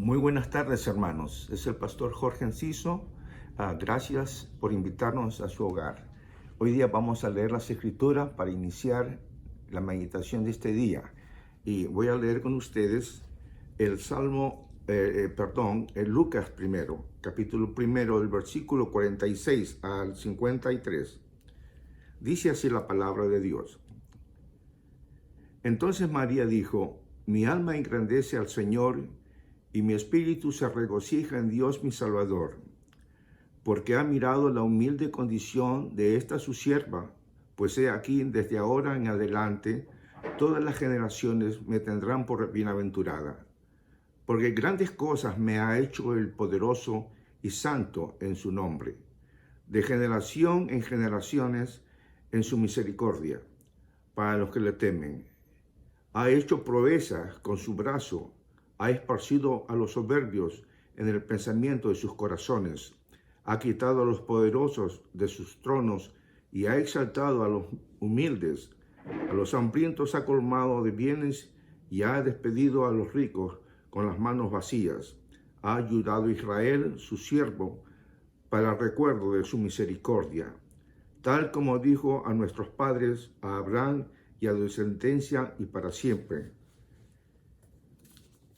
Muy buenas tardes, hermanos. Es el pastor Jorge Enciso. Gracias por invitarnos a su hogar. Hoy día vamos a leer las Escrituras para iniciar la meditación de este día. Y voy a leer con ustedes el Lucas primero, capítulo primero, del versículo 46 al 53. Dice así la palabra de Dios. Entonces María dijo: Mi alma engrandece al Señor, y mi espíritu se regocija en Dios mi Salvador, porque ha mirado la humilde condición de esta su sierva, pues he aquí, desde ahora en adelante, todas las generaciones me tendrán por bienaventurada, porque grandes cosas me ha hecho el poderoso y santo en su nombre, de generación en generaciones en su misericordia, para los que le temen. Ha hecho proezas con su brazo, ha esparcido a los soberbios en el pensamiento de sus corazones, ha quitado a los poderosos de sus tronos y ha exaltado a los humildes, a los hambrientos ha colmado de bienes y ha despedido a los ricos con las manos vacías. Ha ayudado a Israel, su siervo, para el recuerdo de su misericordia, tal como dijo a nuestros padres, a Abraham y a su descendencia y para siempre.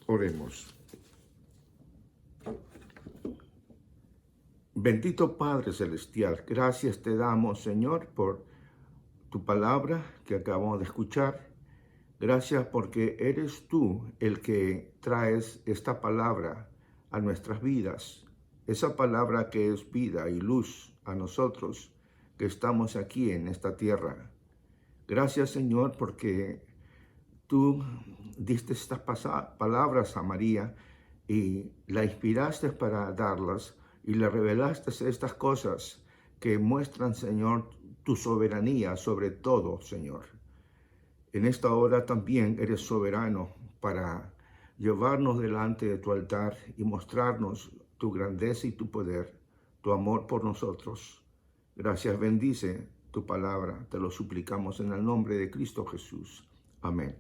Oremos. Bendito Padre Celestial, gracias te damos, Señor, por tu palabra que acabamos de escuchar. Gracias porque eres tú el que traes esta palabra a nuestras vidas, esa palabra que es vida y luz a nosotros que estamos aquí en esta tierra. Gracias, Señor, porque tú diste estas palabras a María y la inspiraste para darlas y le revelaste estas cosas que muestran, Señor, tu soberanía sobre todo, Señor. En esta hora también eres soberano para llevarnos delante de tu altar y mostrarnos tu grandeza y tu poder, tu amor por nosotros. Gracias, bendice tu palabra, te lo suplicamos en el nombre de Cristo Jesús. Amén.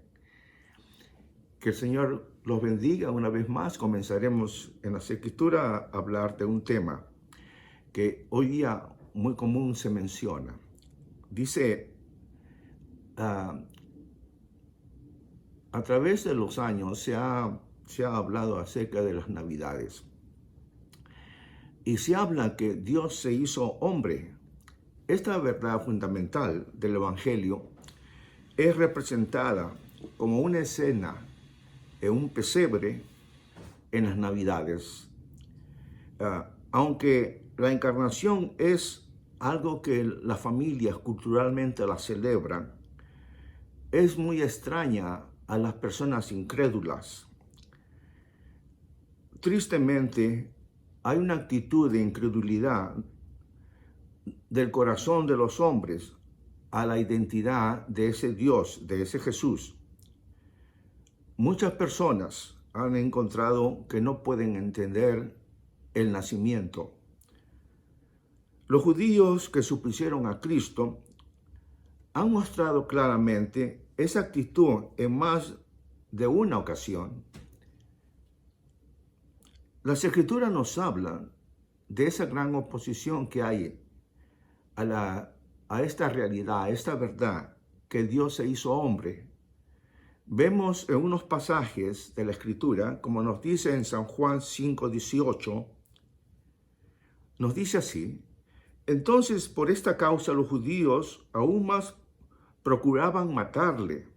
Que el Señor los bendiga una vez más. Comenzaremos en las Escrituras a hablar de un tema que hoy día muy común se menciona. Dice, a través de los años se ha hablado acerca de las Navidades. Y se habla que Dios se hizo hombre. Esta verdad fundamental del Evangelio es representada como una escena en un pesebre en las Navidades. Aunque la encarnación es algo que las familias culturalmente la celebran, es muy extraña a las personas incrédulas. Tristemente, hay una actitud de incredulidad del corazón de los hombres a la identidad de ese Dios, de ese Jesús. Muchas personas han encontrado que no pueden entender el nacimiento. Los judíos que supusieron a Cristo han mostrado claramente esa actitud en más de una ocasión. Las Escrituras nos hablan de esa gran oposición que hay a esta realidad, a esta verdad, que Dios se hizo hombre. Vemos en unos pasajes de la Escritura, como nos dice en San Juan 5:18, nos dice así: entonces por esta causa los judíos aún más procuraban matarle,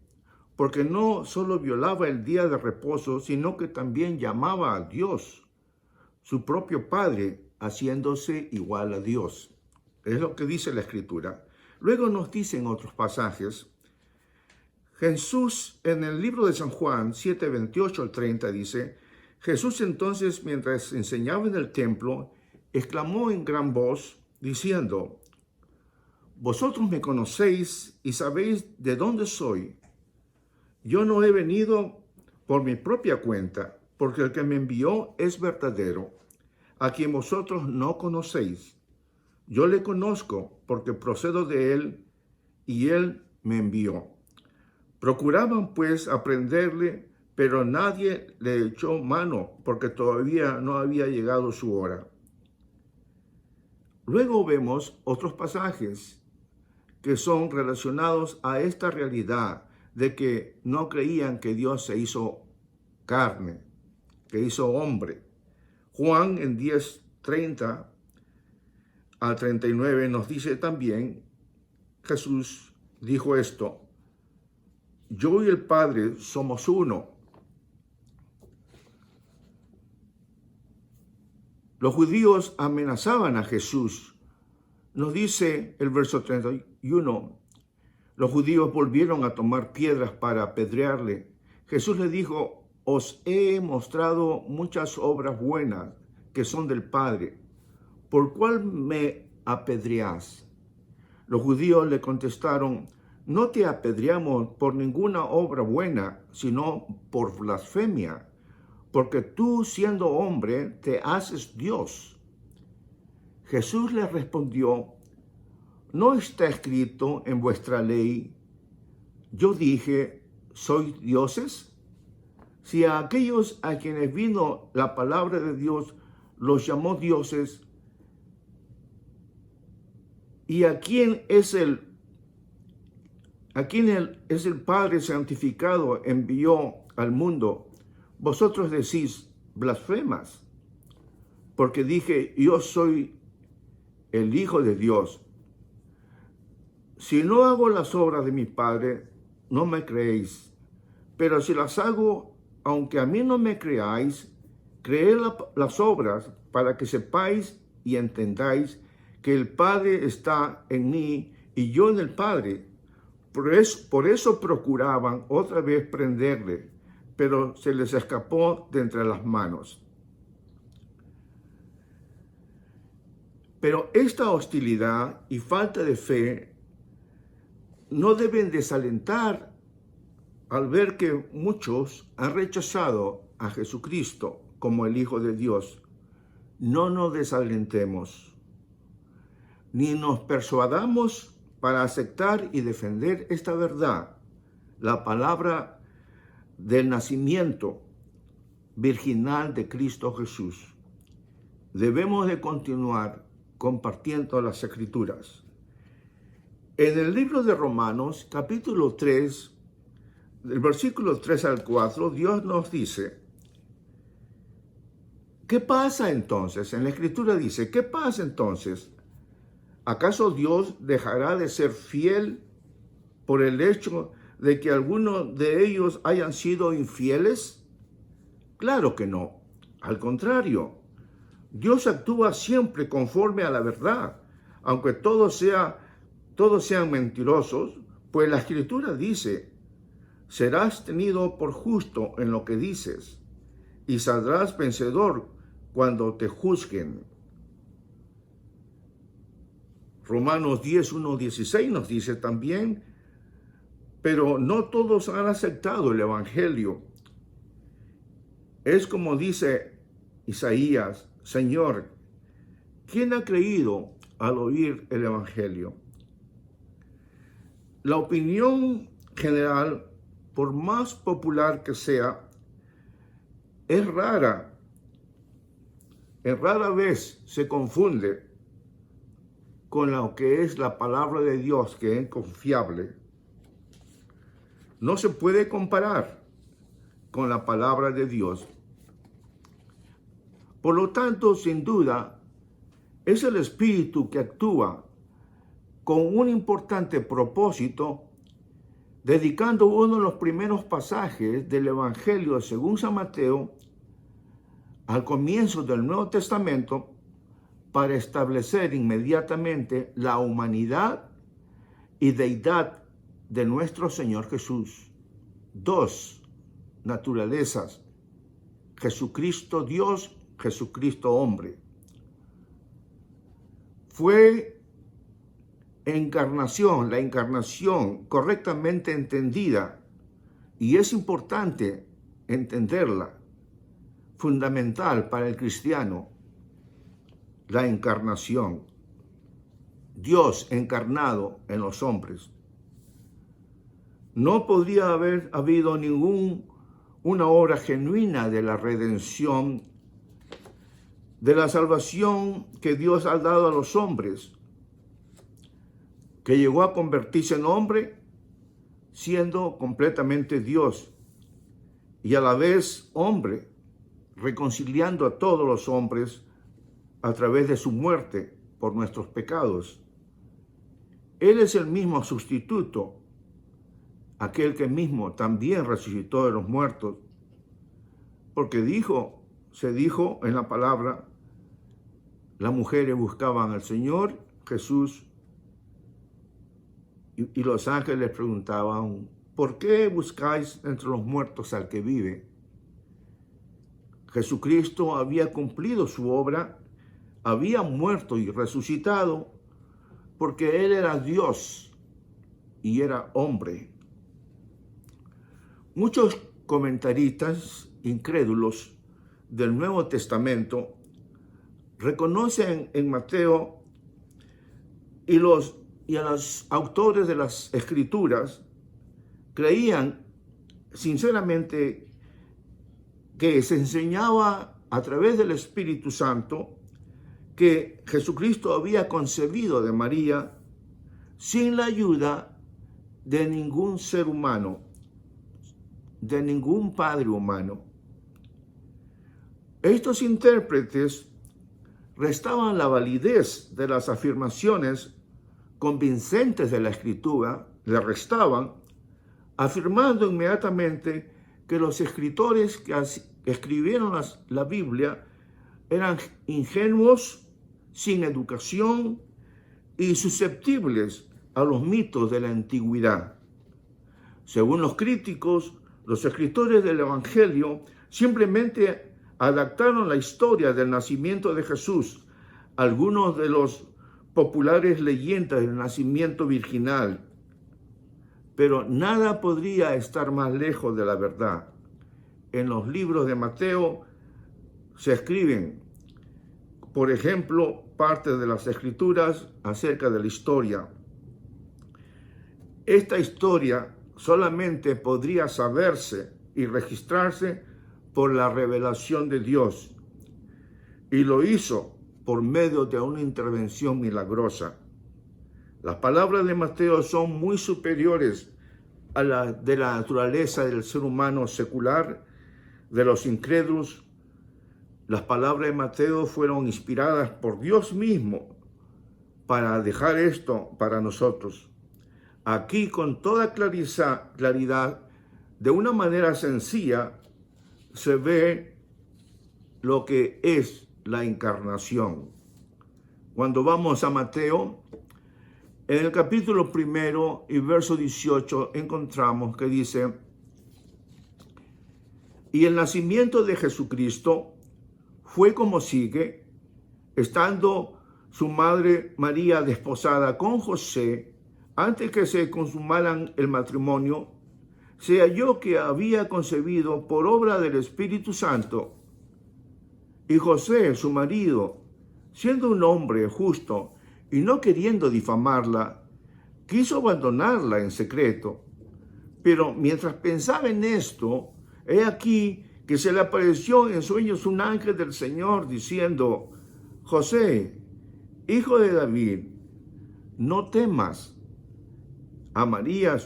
porque no solo violaba el día de reposo, sino que también llamaba a Dios, su propio Padre, haciéndose igual a Dios. Es lo que dice la Escritura. Luego nos dice en otros pasajes, Jesús, en el libro de San Juan 7:28 al 30, dice: Jesús entonces, mientras enseñaba en el templo, exclamó en gran voz, diciendo: vosotros me conocéis y sabéis de dónde soy. Yo no he venido por mi propia cuenta, porque el que me envió es verdadero, a quien vosotros no conocéis. Yo le conozco porque procedo de él y él me envió. Procuraban pues aprenderle pero nadie le echó mano porque todavía no había llegado su hora. Luego vemos otros pasajes que son relacionados a esta realidad de que no creían que Dios se hizo carne, que hizo hombre. Juan en 10:30 al 39 nos dice también, Jesús dijo esto: yo y el Padre somos uno. Los judíos amenazaban a Jesús. Nos dice el verso 31, los judíos volvieron a tomar piedras para apedrearle. Jesús le dijo: os he mostrado muchas obras buenas que son del Padre. ¿Por cuál me apedreás? Los judíos le contestaron: no te apedreamos por ninguna obra buena, sino por blasfemia, porque tú, siendo hombre, te haces Dios. Jesús les respondió: ¿no está escrito en vuestra ley, yo dije, sois dioses? Si a aquellos a quienes vino la palabra de Dios los llamó dioses, ¿y a quién es el Padre santificado envió al mundo? Vosotros decís blasfemas, porque dije, yo soy el Hijo de Dios. Si no hago las obras de mi Padre, no me creéis. Pero si las hago, aunque a mí no me creáis, creed las obras para que sepáis y entendáis que el Padre está en mí y yo en el Padre. Por eso procuraban otra vez prenderle, pero se les escapó de entre las manos. Pero esta hostilidad y falta de fe no deben desalentar al ver que muchos han rechazado a Jesucristo como el Hijo de Dios. No nos desalentemos, ni nos persuadamos para aceptar y defender esta verdad, la palabra del nacimiento virginal de Cristo Jesús. Debemos de continuar compartiendo las Escrituras. En el libro de Romanos, capítulo 3, del versículo 3 al 4, Dios nos dice, ¿qué pasa entonces? En la Escritura dice, ¿qué pasa entonces? ¿Acaso Dios dejará de ser fiel por el hecho de que algunos de ellos hayan sido infieles? Claro que no. Al contrario, Dios actúa siempre conforme a la verdad, aunque todos sean mentirosos, pues la Escritura dice, serás tenido por justo en lo que dices, y saldrás vencedor cuando te juzguen. Romanos 10:1-16 nos dice también, pero no todos han aceptado el Evangelio. Es como dice Isaías, Señor, ¿quién ha creído al oír el Evangelio? La opinión general, por más popular que sea, es rara. En rara vez se confunde con lo que es la palabra de Dios, que es confiable. No se puede comparar con la palabra de Dios. Por lo tanto, sin duda, es el Espíritu que actúa con un importante propósito, dedicando uno de los primeros pasajes del Evangelio según San Mateo al comienzo del Nuevo Testamento para establecer inmediatamente la humanidad y deidad de nuestro Señor Jesús. Dos naturalezas: Jesucristo Dios, Jesucristo hombre. Fue la encarnación correctamente entendida, y es importante entenderla, fundamental para el cristiano, la encarnación. Dios encarnado en los hombres. No podría haber habido una obra genuina de la redención, de la salvación que Dios ha dado a los hombres, que llegó a convertirse en hombre siendo completamente Dios y a la vez hombre, reconciliando a todos los hombres a través de su muerte por nuestros pecados. Él es el mismo sustituto, aquel que mismo también resucitó de los muertos, porque se dijo en la palabra, las mujeres buscaban al Señor Jesús y los ángeles preguntaban, ¿por qué buscáis entre los muertos al que vive? Jesucristo había cumplido su obra, había muerto y resucitado, porque Él era Dios y era hombre. Muchos comentaristas incrédulos del Nuevo Testamento reconocen en Mateo y a los autores de las Escrituras creían sinceramente que se enseñaba a través del Espíritu Santo que Jesucristo había concebido de María sin la ayuda de ningún ser humano, de ningún padre humano. Estos intérpretes restaban la validez de las afirmaciones convincentes de la Escritura, le restaban, afirmando inmediatamente que los escritores que escribieron la Biblia eran ingenuos, sin educación y susceptibles a los mitos de la antigüedad. Según los críticos, los escritores del Evangelio simplemente adaptaron la historia del nacimiento de Jesús, algunos de los populares leyendas del nacimiento virginal, pero nada podría estar más lejos de la verdad. En los libros de Mateo se escriben, por ejemplo, parte de las Escrituras acerca de la historia. Esta historia solamente podría saberse y registrarse por la revelación de Dios, y lo hizo por medio de una intervención milagrosa. Las palabras de Mateo son muy superiores a las de la naturaleza del ser humano secular, de los incrédulos. Las palabras de Mateo fueron inspiradas por Dios mismo para dejar esto para nosotros. Aquí, con toda claridad, de una manera sencilla, se ve lo que es la encarnación. Cuando vamos a Mateo, en el capítulo 1 y verso 18 encontramos que dice, y el nacimiento de Jesucristo fue como sigue, estando su madre María desposada con José, antes que se consumaran el matrimonio, se halló que había concebido por obra del Espíritu Santo. Y José, su marido, siendo un hombre justo y no queriendo difamarla, quiso abandonarla en secreto. Pero mientras pensaba en esto, he aquí que se le apareció en sueños un ángel del Señor diciendo, José, hijo de David, no temas a María,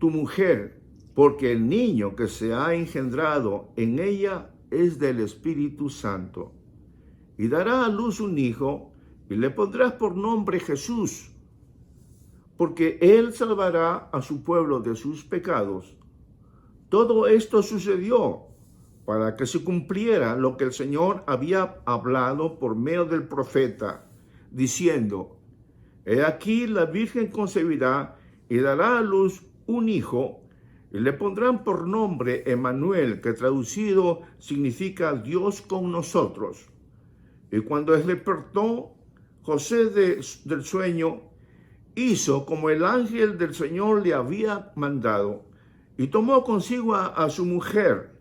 tu mujer, porque el niño que se ha engendrado en ella es del Espíritu Santo. Y dará a luz un hijo, y le pondrás por nombre Jesús, porque él salvará a su pueblo de sus pecados. Todo esto sucedió para que se cumpliera lo que el Señor había hablado por medio del profeta, diciendo, he aquí la Virgen concebirá y dará a luz un hijo, y le pondrán por nombre Emmanuel, que traducido significa Dios con nosotros. Y cuando él despertó, José del sueño, hizo como el ángel del Señor le había mandado, y tomó consigo a su mujer,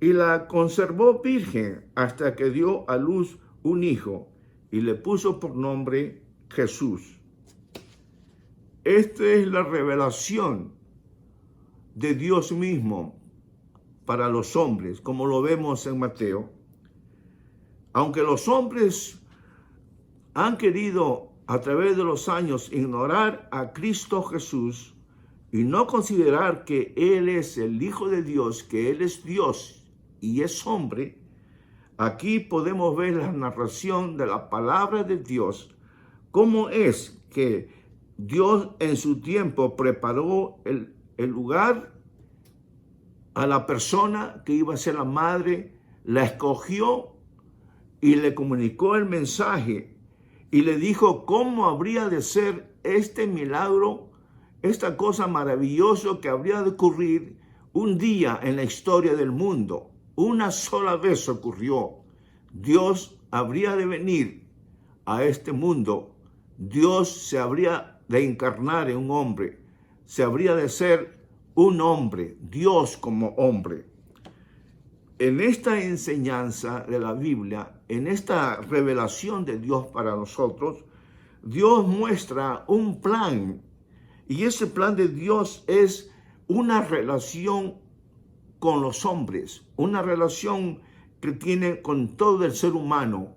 y la conservó virgen hasta que dio a luz un hijo, y le puso por nombre Jesús. Esta es la revelación de Dios mismo para los hombres, como lo vemos en Mateo. Aunque los hombres han querido a través de los años ignorar a Cristo Jesús y no considerar que Él es el Hijo de Dios, que Él es Dios y es hombre, aquí podemos ver la narración de la palabra de Dios, cómo es que Dios en su tiempo preparó el lugar a la persona que iba a ser la madre, la escogió y le comunicó el mensaje y le dijo cómo habría de ser este milagro, esta cosa maravillosa que habría de ocurrir un día en la historia del mundo. Una sola vez ocurrió. Dios habría de venir a este mundo. Dios se habría de encarnar en un hombre. Se habría de ser un hombre, Dios como hombre. En esta enseñanza de la Biblia, en esta revelación de Dios para nosotros, Dios muestra un plan. Y ese plan de Dios es una relación con los hombres, una relación que tiene con todo el ser humano.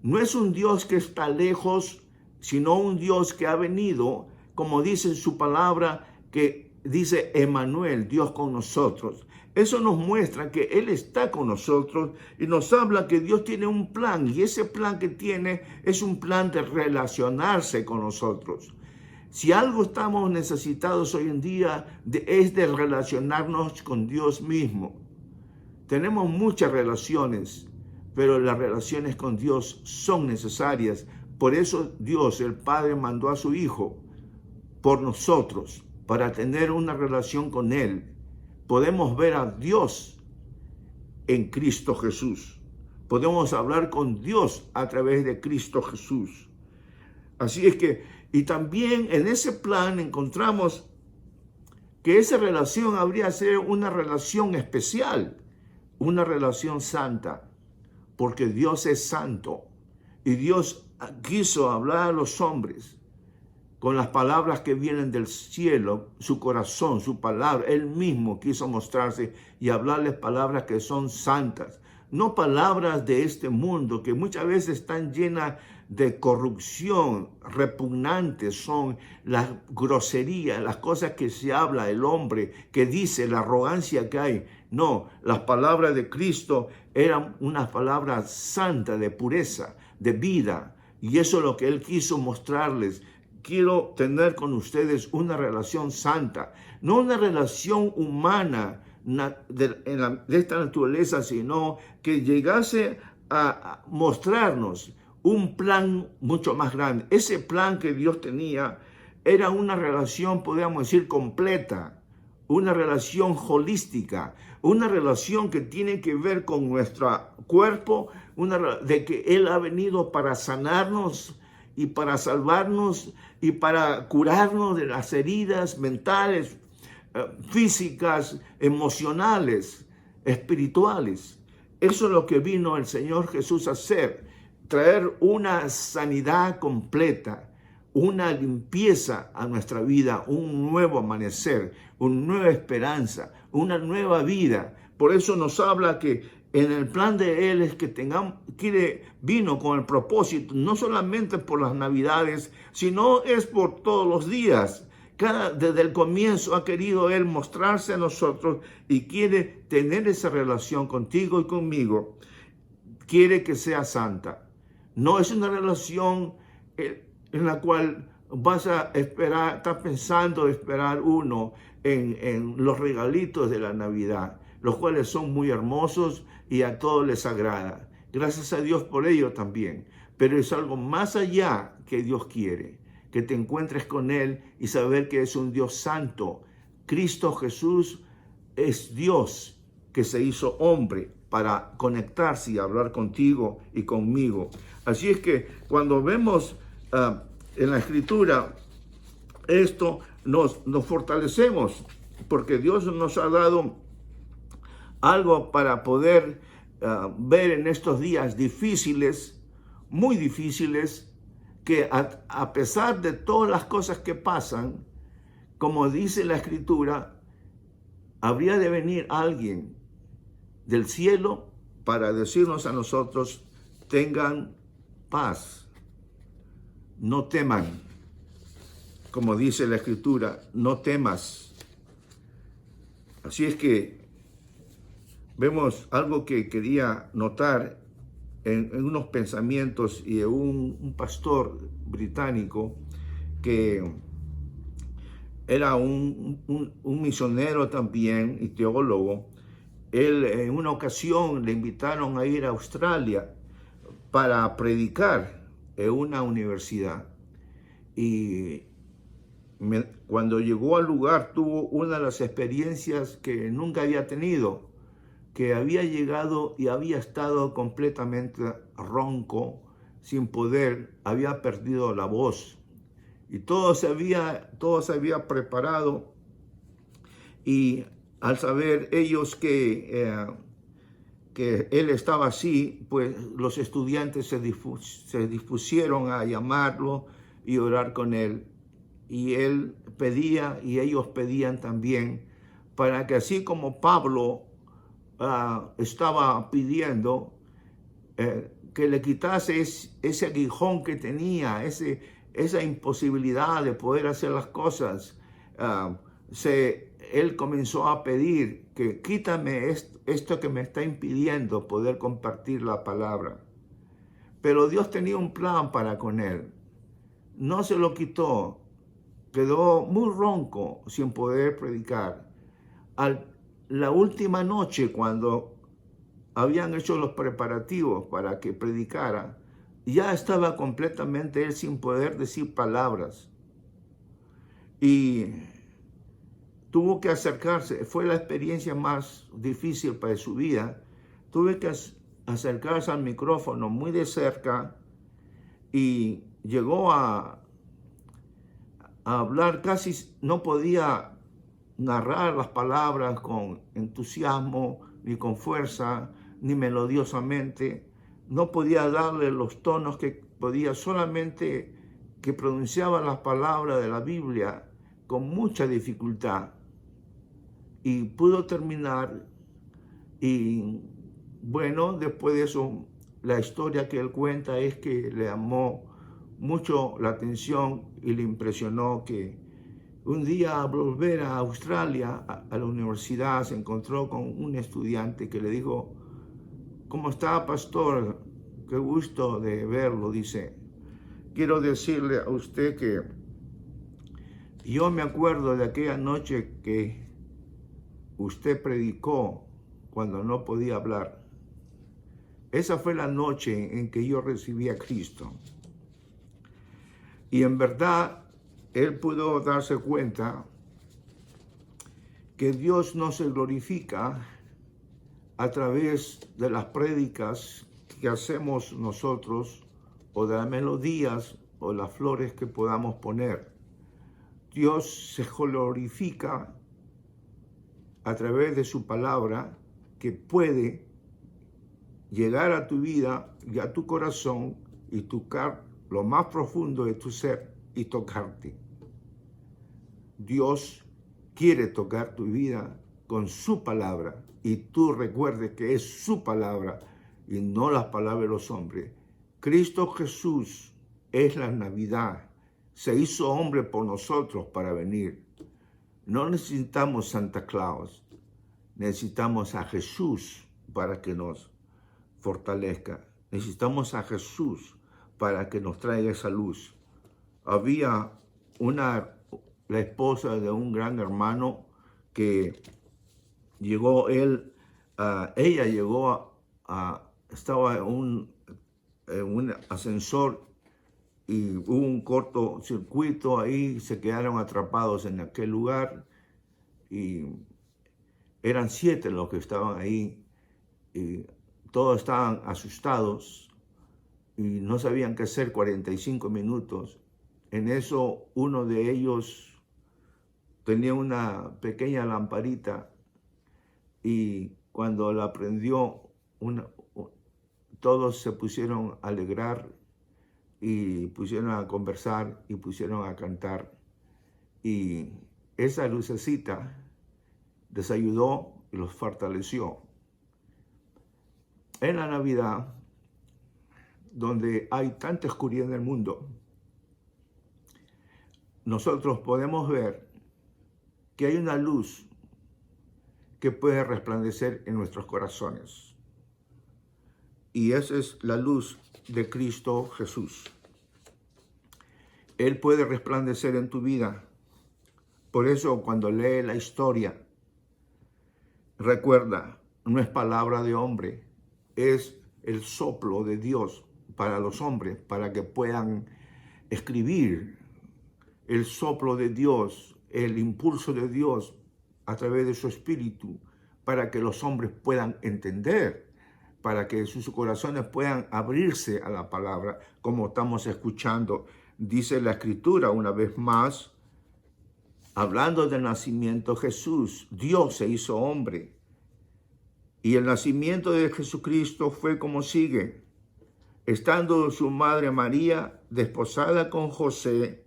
No es un Dios que está lejos, sino un Dios que ha venido, como dice en su palabra, que dice Emmanuel, Dios con nosotros. Eso nos muestra que Él está con nosotros y nos habla que Dios tiene un plan, y ese plan que tiene es un plan de relacionarse con nosotros. Si algo estamos necesitados hoy en día es de relacionarnos con Dios mismo. Tenemos muchas relaciones, pero las relaciones con Dios son necesarias. Por eso Dios, el Padre, mandó a su Hijo por nosotros, para tener una relación con Él. Podemos ver a Dios en Cristo Jesús. Podemos hablar con Dios a través de Cristo Jesús. Así es que, y también en ese plan encontramos que esa relación habría de ser una relación especial, una relación santa, porque Dios es santo y Dios quiso hablar a los hombres con las palabras que vienen del cielo, su corazón, su palabra. Él mismo quiso mostrarse y hablarles palabras que son santas, no palabras de este mundo que muchas veces están llenas de corrupción, repugnantes son las groserías, las cosas que se habla el hombre, que dice, la arrogancia que hay. No, las palabras de Cristo eran unas palabras santas, de pureza, de vida, y eso es lo que Él quiso mostrarles. Quiero tener con ustedes una relación santa, no una relación humana de esta naturaleza, sino que llegase a mostrarnos un plan mucho más grande. Ese plan que Dios tenía era una relación, podríamos decir, completa, una relación holística, una relación que tiene que ver con nuestro cuerpo, de que Él ha venido para sanarnos y para salvarnos y para curarnos de las heridas mentales, físicas, emocionales, espirituales. Eso es lo que vino el Señor Jesús a hacer, traer una sanidad completa, una limpieza a nuestra vida, un nuevo amanecer, una nueva esperanza, una nueva vida. Por eso nos habla que en el plan de Él es que vino con el propósito, no solamente por las Navidades, sino es por todos los días. Desde el comienzo ha querido Él mostrarse a nosotros y quiere tener esa relación contigo y conmigo. Quiere que sea santa. No es una relación en la cual vas a esperar, estás pensando esperar uno en los regalitos de la Navidad, los cuales son muy hermosos y a todos les agrada. Gracias a Dios por ello también. Pero es algo más allá que Dios quiere, que te encuentres con Él y saber que es un Dios santo. Cristo Jesús es Dios que se hizo hombre para conectarse y hablar contigo y conmigo. Así es que cuando vemos en la Escritura esto, nos fortalecemos, porque Dios nos ha dado algo para poder ver en estos días difíciles, muy difíciles, que a pesar de todas las cosas que pasan, como dice la Escritura, habría de venir alguien del cielo para decirnos a nosotros: tengan paz, no teman. Como dice la Escritura, no temas. Así es que vemos algo que quería notar en unos pensamientos y de un pastor británico que era un misionero también y teólogo. Él, en una ocasión, le invitaron a ir a Australia para predicar en una universidad. Y cuando llegó al lugar, tuvo una de las experiencias que nunca había tenido, que había llegado y había estado completamente ronco, sin poder, había perdido la voz. Y todo se había preparado, y al saber ellos que él estaba así, pues los estudiantes se dispusieron a llamarlo y orar con él. Y él pedía, y ellos pedían también, para que así como Pablo estaba pidiendo, que le quitase ese aguijón que tenía, esa imposibilidad de poder hacer las cosas. Él comenzó a pedir que quítame esto que me está impidiendo poder compartir la palabra. Pero Dios tenía un plan para con él. No se lo quitó. Quedó muy ronco sin poder predicar. La última noche, cuando habían hecho los preparativos para que predicara, ya estaba completamente él sin poder decir palabras. Y tuvo que acercarse. Fue la experiencia más difícil para su vida. Tuve que acercarse al micrófono muy de cerca, y llegó a hablar, casi no podía narrar las palabras con entusiasmo, ni con fuerza, ni melodiosamente. No podía darle los tonos que podía, solamente que pronunciaba las palabras de la Biblia con mucha dificultad. Y pudo terminar. Y bueno, después de eso, la historia que él cuenta es que le llamó mucho la atención y le impresionó que un día, al volver a Australia, a la universidad, se encontró con un estudiante que le dijo: ¿cómo está, pastor? Qué gusto de verlo. Dice: quiero decirle a usted que yo me acuerdo de aquella noche que usted predicó cuando no podía hablar. Esa fue la noche en que yo recibí a Cristo. Y en verdad, él pudo darse cuenta que Dios no se glorifica a través de las prédicas que hacemos nosotros, o de las melodías o las flores que podamos poner. Dios se glorifica a través de su palabra, que puede llegar a tu vida y a tu corazón y tocar lo más profundo de tu ser y tocarte. Dios quiere tocar tu vida con su palabra, y tú recuerdes que es su palabra y no las palabras de los hombres. Cristo Jesús es la Navidad. Se hizo hombre por nosotros para venir. No necesitamos Santa Claus. Necesitamos a Jesús para que nos fortalezca. Necesitamos a Jesús para que nos traiga esa luz. Había la esposa de un gran hermano que llegó, ella llegó estaba en un ascensor, y hubo un cortocircuito ahí, se quedaron atrapados en aquel lugar, y eran 7 los que estaban ahí, y todos estaban asustados y no sabían qué hacer 45 minutos. En eso, uno de ellos tenía una pequeña lamparita, y cuando la prendió, todos se pusieron a alegrar y pusieron a conversar y pusieron a cantar. Y esa lucecita les ayudó y los fortaleció. en la Navidad, donde hay tanta oscuridad en el mundo, nosotros podemos ver que hay una luz que puede resplandecer en nuestros corazones. Y esa es la luz de Cristo Jesús. Él puede resplandecer en tu vida. Por eso, cuando lee la historia, recuerda, no es palabra de hombre, es el soplo de Dios para los hombres, para que puedan escribir el soplo de Dios, el impulso de Dios a través de su espíritu, para que los hombres puedan entender, para que sus corazones puedan abrirse a la palabra, como estamos escuchando. Dice la Escritura una vez más, hablando del nacimiento de Jesús, Dios se hizo hombre. Y el nacimiento de Jesucristo fue como sigue. Estando su madre María desposada con José,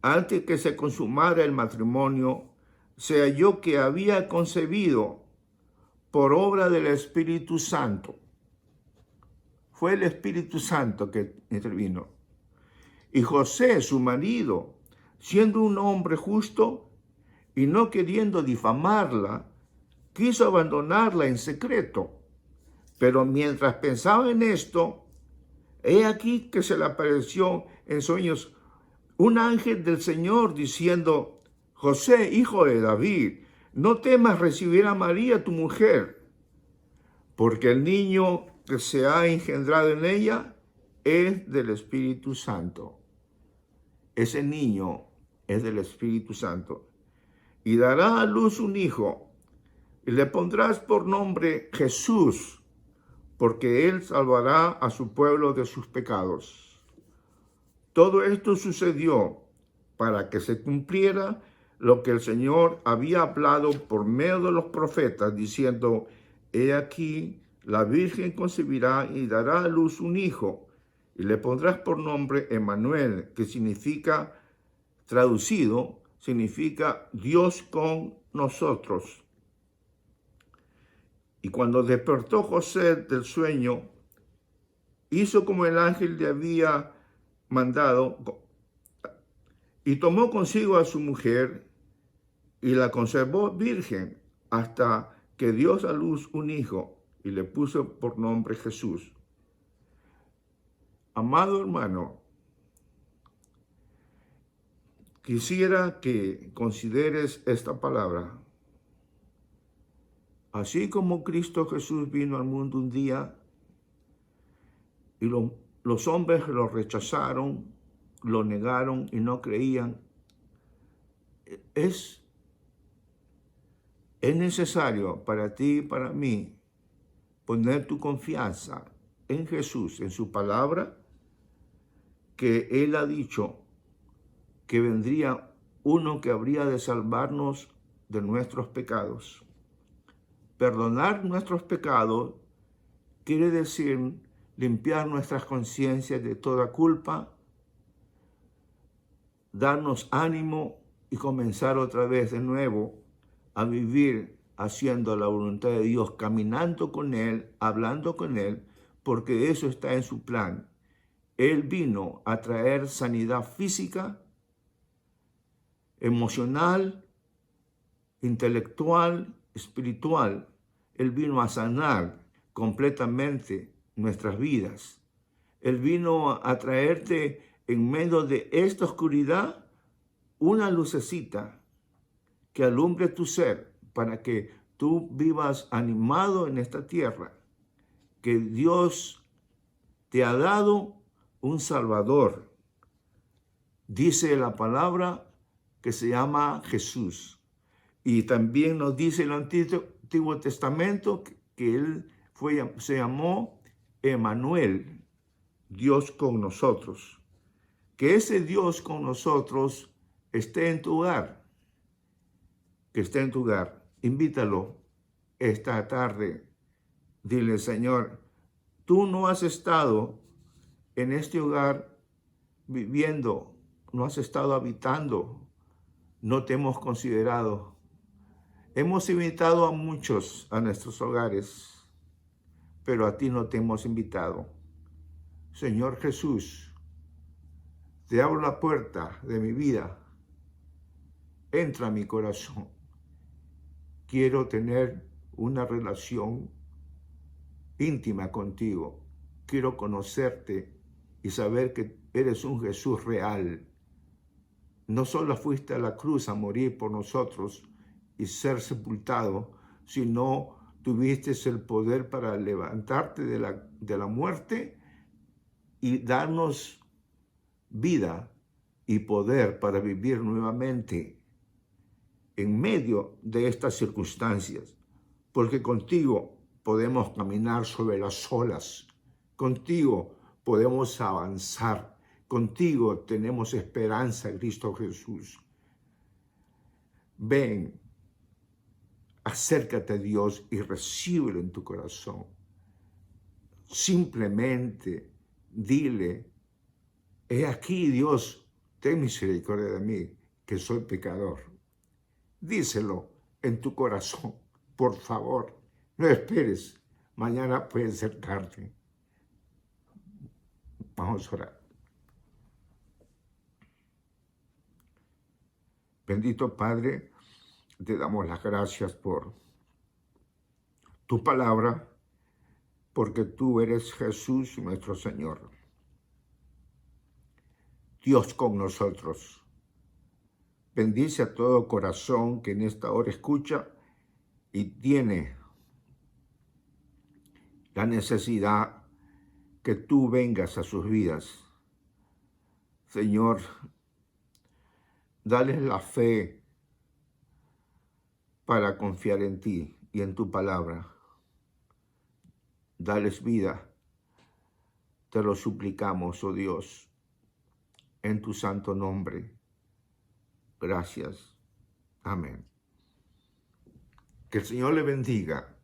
antes que se consumara el matrimonio, se halló que había concebido por obra del Espíritu Santo. Fue el Espíritu Santo que intervino. Y José, su marido, siendo un hombre justo y no queriendo difamarla, quiso abandonarla en secreto. Pero mientras pensaba en esto, he aquí que se le apareció en sueños un ángel del Señor diciendo: José, hijo de David, no temas recibir a María tu mujer, porque el niño que se ha engendrado en ella es del Espíritu Santo. Ese niño es del Espíritu Santo. Y dará a luz un hijo, y le pondrás por nombre Jesús, porque él salvará a su pueblo de sus pecados. Todo esto sucedió para que se cumpliera lo que el Señor había hablado por medio de los profetas, diciendo: he aquí, la Virgen concebirá y dará a luz un hijo, y le pondrás por nombre Emmanuel, que significa, traducido, significa Dios con nosotros. Y cuando despertó José del sueño, hizo como el ángel le había mandado, y tomó consigo a su mujer, y la conservó virgen, hasta que dio a luz un hijo, y le puso por nombre Jesús. Amado hermano, quisiera que consideres esta palabra. Así como Cristo Jesús vino al mundo un día y los hombres lo rechazaron, lo negaron y no creían, es necesario para ti y para mí poner tu confianza en Jesús, en su palabra, que Él ha dicho que vendría uno que habría de salvarnos de nuestros pecados. Perdonar nuestros pecados quiere decir limpiar nuestras conciencias de toda culpa, darnos ánimo y comenzar otra vez de nuevo a vivir haciendo la voluntad de Dios, caminando con Él, hablando con Él, porque eso está en su plan. Él vino a traer sanidad física, emocional, intelectual, espiritual. Él vino a sanar completamente nuestras vidas. Él vino a traerte en medio de esta oscuridad una lucecita que alumbre tu ser para que tú vivas animado en esta tierra, que Dios te ha dado un Salvador. Dice la palabra que se llama Jesús. Y también nos dice el Antiguo Testamento que Él se llamó Emmanuel, Dios con nosotros. Que ese Dios con nosotros esté en tu hogar. Que esté en tu hogar. Invítalo esta tarde. Dile: Señor, tú no has estado en este hogar viviendo, no has estado habitando, no te hemos considerado. Hemos invitado a muchos a nuestros hogares, pero a ti no te hemos invitado. Señor Jesús, te abro la puerta de mi vida. Entra a mi corazón. Quiero tener una relación íntima contigo. Quiero conocerte y saber que eres un Jesús real. No solo fuiste a la cruz a morir por nosotros y ser sepultado, sino tuviste el poder para levantarte de la muerte y darnos vida y poder para vivir nuevamente en medio de estas circunstancias, porque contigo podemos caminar sobre las olas, contigo podemos avanzar, contigo tenemos esperanza, Cristo Jesús. Ven, acércate a Dios y recíbelo en tu corazón. Simplemente dile: he aquí, Dios, ten misericordia de mí, que soy pecador. Díselo en tu corazón, por favor. No esperes, mañana puede ser tarde. Vamos a orar. Bendito Padre, te damos las gracias por tu palabra, porque tú eres Jesús nuestro Señor. Dios con nosotros. Bendice a todo corazón que en esta hora escucha y tiene la necesidad que tú vengas a sus vidas. Señor, dales la fe para confiar en ti y en tu palabra. Dales vida. Te lo suplicamos, oh Dios, en tu santo nombre. Gracias. Amén. Que el Señor le bendiga